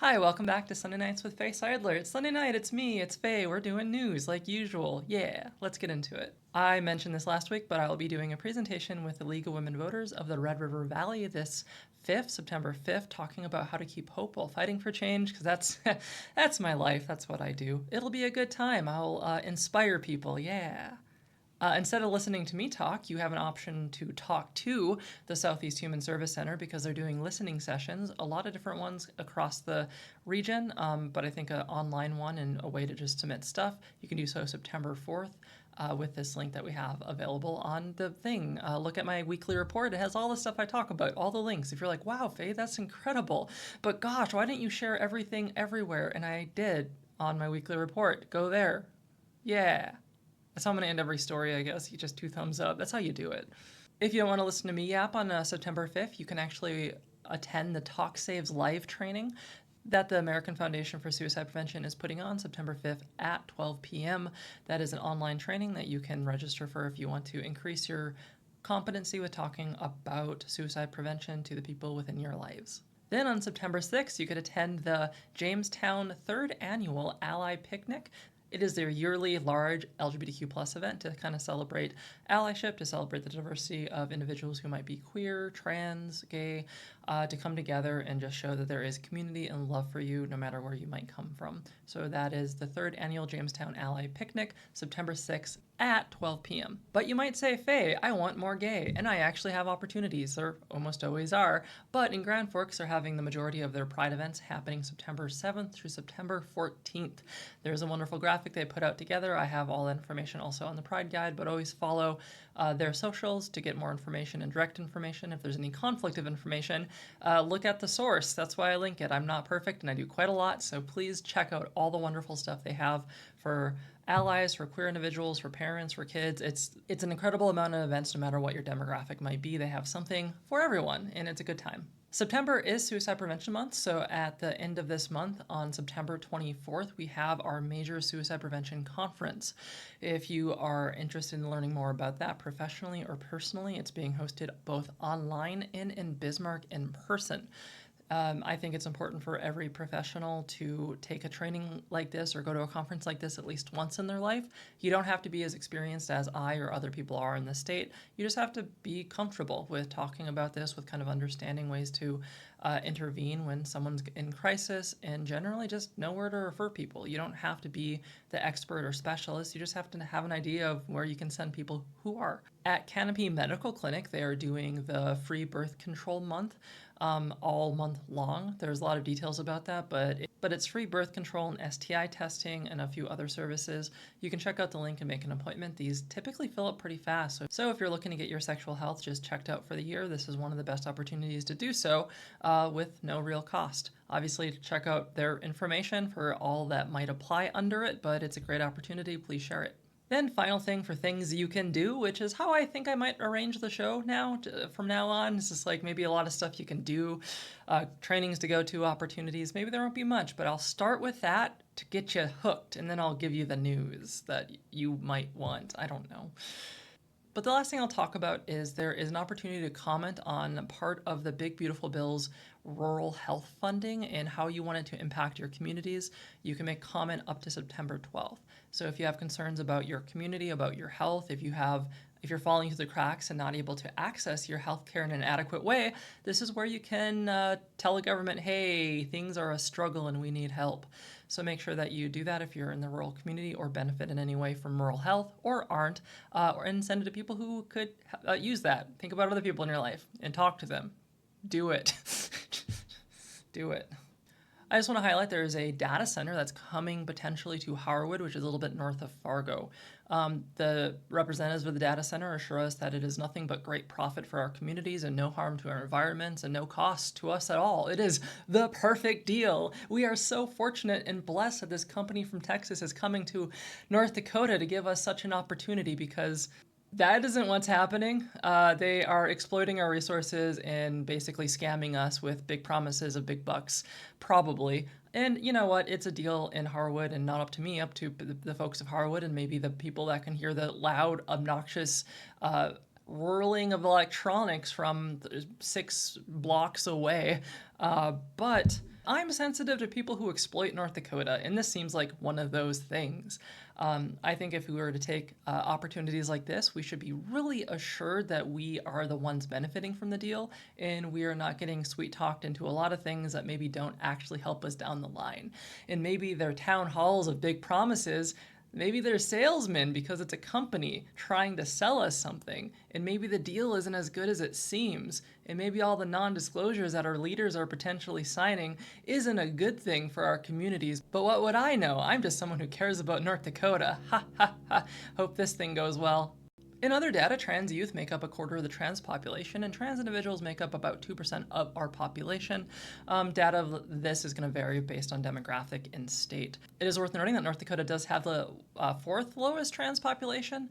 Hi, welcome back to Sunday Nights with Faye Seidler. It's Sunday night, it's me, it's Faye. We're doing news like usual. Yeah, let's get into it. I mentioned this last week, but I'll be doing a presentation with the League of Women Voters of the Red River Valley this September 5th, talking about how to keep hope while fighting for change, because that's my life, that's what I do. It'll be a good time. I'll inspire people, yeah. Instead of listening to me talk, you have an option to talk to the Southeast Human Service Center because they're doing listening sessions, a lot of different ones across the region, but I think an online one and a way to just submit stuff. You can do so September 4th with this link that we have available on the thing. Look at my weekly report. It has all the stuff I talk about, all the links. If you're like, wow, Faye, that's incredible, but gosh, why didn't you share everything everywhere? And I did on my weekly report. Go there. Yeah. That's how I'm going to end every story, I guess. You just 2 thumbs up. That's how you do it. If you don't want to listen to me yap on September 5th, you can actually attend the Talk Saves Live training that the American Foundation for Suicide Prevention is putting on September 5th at 12 p.m. That is an online training that you can register for if you want to increase your competency with talking about suicide prevention to the people within your lives. Then on September 6th, you could attend the Jamestown 3rd Annual Ally Picnic. It is their yearly large LGBTQ plus event to kind of celebrate allyship, to celebrate the diversity of individuals who might be queer, trans, gay, to come together and just show that there is community and love for you no matter where you might come from. So that is the 3rd Annual Jamestown Ally Picnic, September 6th at 12 p.m. But you might say, Faye, I want more gay, and I actually have opportunities. There almost always are. But in Grand Forks, they're having the majority of their Pride events happening September 7th through September 14th. There's a wonderful graphic they put out together. I have all the information also on the Pride Guide, but always follow their socials to get more information and direct information. If there's any conflict of information, look at the source. That's why I link it. I'm not perfect, and I do quite a lot, so please check out all the wonderful stuff they have for allies, for queer individuals, for parents, for kids. It's an incredible amount of events no matter what your demographic might be. They have something for everyone, and it's a good time. September is Suicide Prevention Month, so at the end of this month, on September 24th, we have our major suicide prevention conference. If you are interested in learning more about that professionally or personally, it's being hosted both online and in Bismarck in person. I think it's important for every professional to take a training like this or go to a conference like this at least once in their life. You don't have to be as experienced as I or other people are in the state. You just have to be comfortable with talking about this, with kind of understanding ways to intervene when someone's in crisis, and generally just know where to refer people. You don't have to be the expert or specialist. You just have to have an idea of where you can send people who are. At Canopy Medical Clinic, they are doing the free birth control month. All month long. There's a lot of details about that, but it's free birth control and STI testing and a few other services. You can check out the link and make an appointment. These typically fill up pretty fast. So if you're looking to get your sexual health just checked out for the year, this is one of the best opportunities to do so with no real cost. Obviously, check out their information for all that might apply under it, but it's a great opportunity. Please share it. Then final thing for things you can do, which is how I think I might arrange the show now. From now on, it's just like maybe a lot of stuff you can do, trainings to go to, opportunities. Maybe there won't be much, but I'll start with that to get you hooked, and then I'll give you the news that you might want. I don't know. But the last thing I'll talk about is there is an opportunity to comment on part of the Big Beautiful Bill's rural health funding and how you want it to impact your communities. You can make comment up to September 12th. So if you have concerns about your community, about your health, if you're falling through the cracks and not able to access your healthcare in an adequate way, this is where you can tell the government, hey, things are a struggle and we need help. So make sure that you do that if you're in the rural community or benefit in any way from rural health or aren't, and send it to people who could use that. Think about other people in your life and talk to them. Do it. Do it. I just want to highlight there is a data center that's coming potentially to Harwood, which is a little bit north of Fargo. The representatives of the data center assure us that it is nothing but great profit for our communities and no harm to our environments and no cost to us at all. It is the perfect deal. We are so fortunate and blessed that this company from Texas is coming to North Dakota to give us such an opportunity, because that isn't what's happening. They are exploiting our resources and basically scamming us with big promises of big bucks, probably. And you know what? It's a deal in Harwood, and not up to me, up to the folks of Harwood and maybe the people that can hear the loud, obnoxious whirling of electronics from 6 blocks away. But I'm sensitive to people who exploit North Dakota, and this seems like one of those things. I think if we were to take opportunities like this, we should be really assured that we are the ones benefiting from the deal, and we are not getting sweet-talked into a lot of things that maybe don't actually help us down the line. And maybe their town halls of big promises, maybe they're salesmen because it's a company trying to sell us something, and maybe the deal isn't as good as it seems, and maybe all the non-disclosures that our leaders are potentially signing isn't a good thing for our communities. But what would I know? I'm just someone who cares about North Dakota. Ha ha ha. Hope this thing goes well. In other data, trans youth make up a quarter of the trans population, and trans individuals make up about 2% of our population. Data of this is going to vary based on demographic and state. It is worth noting that North Dakota does have the fourth lowest trans population,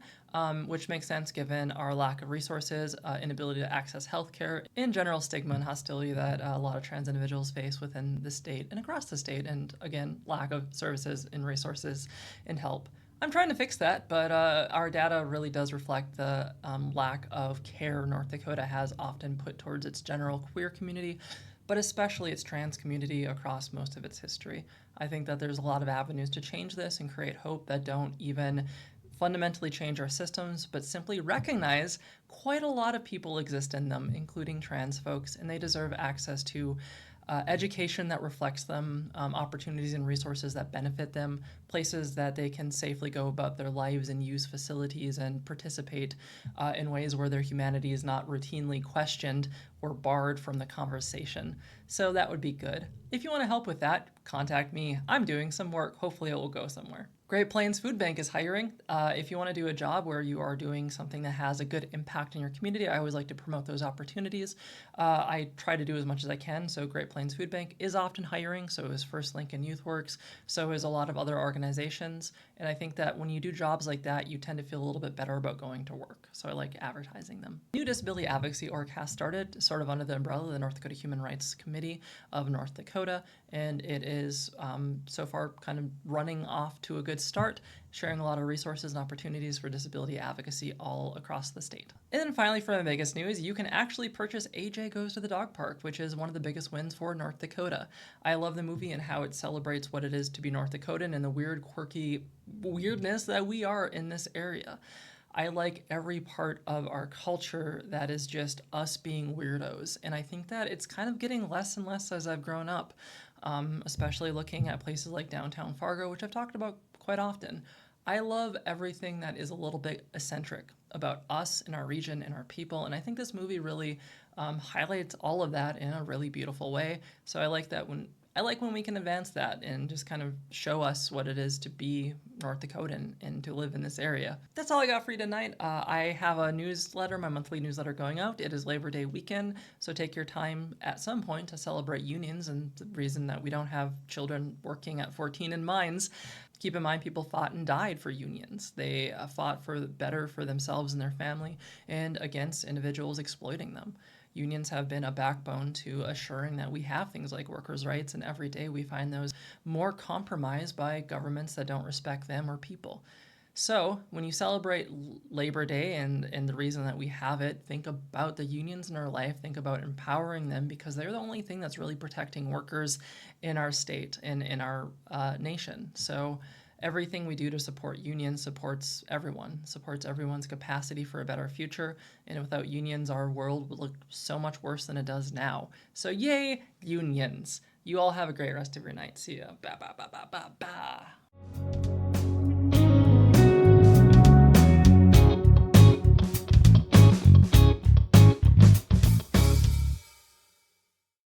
which makes sense given our lack of resources, inability to access healthcare, in general stigma and hostility that a lot of trans individuals face within the state and across the state, and again, lack of services and resources and help. I'm trying to fix that, but our data really does reflect the lack of care North Dakota has often put towards its general queer community, but especially its trans community across most of its history. I think that there's a lot of avenues to change this and create hope that don't even fundamentally change our systems, but simply recognize quite a lot of people exist in them, including trans folks, and they deserve access to education that reflects them, opportunities and resources that benefit them, places that they can safely go about their lives and use facilities and participate in ways where their humanity is not routinely questioned or barred from the conversation. So that would be good. If you want to help with that, contact me. I'm doing some work. Hopefully it will go somewhere. Great Plains Food Bank is hiring. If you want to do a job where you are doing something that has a good impact in your community, I always like to promote those opportunities. I try to do as much as I can, so Great Plains Food Bank is often hiring, so is First Lincoln Youth Works, so is a lot of other organizations, and I think that when you do jobs like that, you tend to feel a little bit better about going to work, so I like advertising them. New disability advocacy org has started, sort of under the umbrella of the North Dakota Human Rights Committee of North Dakota, and it is so far kind of running off to a good start, sharing a lot of resources and opportunities for disability advocacy all across the state. And then finally, for my biggest news, you can actually purchase AJ Goes to the Dog Park, which is one of the biggest wins for North Dakota. I love the movie and how it celebrates what it is to be North Dakotan and the weird, quirky weirdness that we are in this area. I like every part of our culture that is just us being weirdos, and I think that it's kind of getting less and less as I've grown up, especially looking at places like downtown Fargo, which I've talked about quite often. I love everything that is a little bit eccentric about us and our region and our people, and I think this movie really highlights all of that in a really beautiful way. So I like when we can advance that and just kind of show us what it is to be North Dakotan and to live in this area. That's all I got for you tonight. I have a newsletter, my monthly newsletter going out. It is Labor Day weekend, so take your time at some point to celebrate unions and the reason that we don't have children working at 14 in mines. Keep in mind, people fought and died for unions. They fought for better for themselves and their family and against individuals exploiting them. Unions have been a backbone to assuring that we have things like workers' rights, and every day we find those more compromised by governments that don't respect them or people. So when you celebrate Labor Day and the reason that we have it, think about the unions in our life, think about empowering them, because they're the only thing that's really protecting workers in our state and in our nation. So everything we do to support unions supports everyone's capacity for a better future, and without unions, our world would look so much worse than it does now. So yay, unions. You all have a great rest of your night. See ya. Ba ba ba ba ba ba.